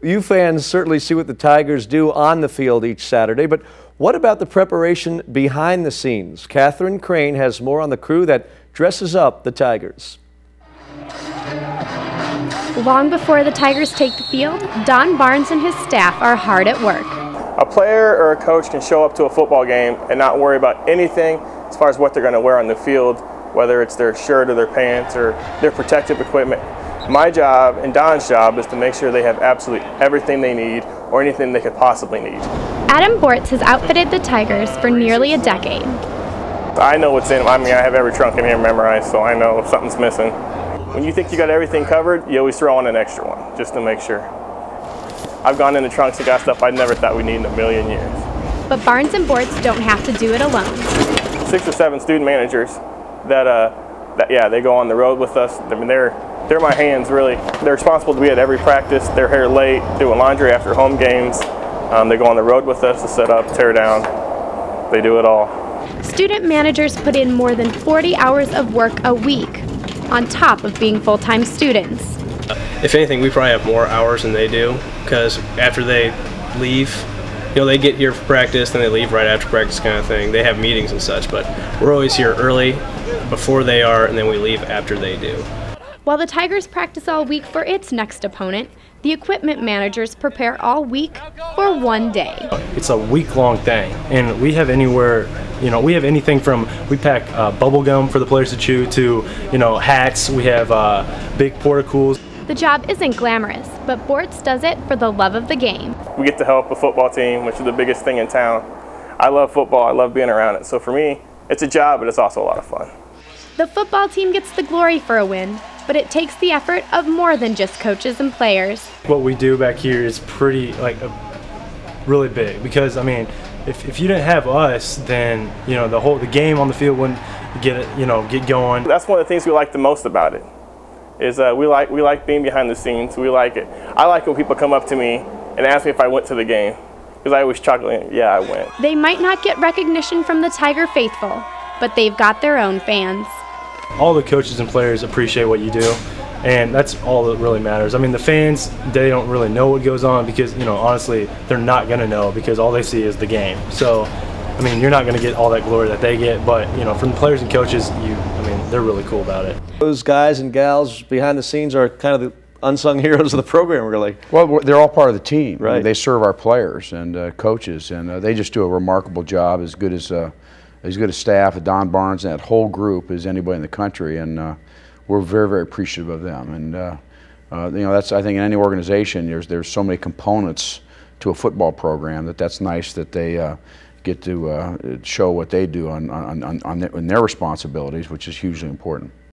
You fans certainly see what the Tigers do on the field each Saturday, but what about the preparation behind the scenes? Catherine Crane has more on the crew that dresses up the Tigers. Long before the Tigers take the field, Don Barnes and his staff are hard at work. A player or a coach can show up to a football game and not worry about anything as far as what they're going to wear on the field, whether it's their shirt or their pants or their protective equipment. My job and Don's job is to make sure they have absolutely everything they need or anything they could possibly need. Adam Bortz has outfitted the Tigers for nearly a decade. I know what's in them. I mean, I have every trunk in here memorized, so I know if something's missing. When you think you got everything covered, you always throw on an extra one, just to make sure. I've gone in the trunks and got stuff I never thought we'd need in a million years. But Barnes and Bortz don't have to do it alone. 6 or 7 student managers that they go on the road with us. I mean, they're my hands, really. They're responsible to be at every practice. They're here late, doing laundry after home games. They go on the road with us to set up, tear down. They do it all. Student managers put in more than 40 hours of work a week, on top of being full-time students. If anything, we probably have more hours than they do, because after they leave, they get here for practice, then they leave right after practice kind of thing. They have meetings and such, but we're always here early, before they are, and then we leave after they do. While the Tigers practice all week for its next opponent, the equipment managers prepare all week for one day. It's a week-long thing, and we have anywhere, we have anything from, we pack bubble gum for the players to chew to, hats. We have big porta-cools. The job isn't glamorous, but Bortz does it for the love of the game. We get to help a football team, which is the biggest thing in town. I love football. I love being around it. So for me, it's a job, but it's also a lot of fun. The football team gets the glory for a win, but it takes the effort of more than just coaches and players. What we do back here is pretty, really big, because I mean, if you didn't have us, then the game on the field wouldn't get going. That's one of the things we like the most about it. Is we like being behind the scenes. We like it. I like when people come up to me and ask me if I went to the game, because I always chuckle, yeah, I went. They might not get recognition from the Tiger faithful, but they've got their own fans. All the coaches and players appreciate what you do, and that's all that really matters. I mean, the fans, they don't really know what goes on because, honestly, they're not going to know because all they see is the game. So, I mean, you're not going to get all that glory that they get, but, from the players and coaches, they're really cool about it. Those guys and gals behind the scenes are kind of the unsung heroes of the program, really. Well, they're all part of the team. Right. They serve our players and coaches, and they just do a remarkable job, as good a staff, Don Barnes, and that whole group as anybody in the country, and we're very, very appreciative of them. And that's, I think, in any organization, there's so many components to a football program that's nice that they get to show what they do on their responsibilities, which is hugely important.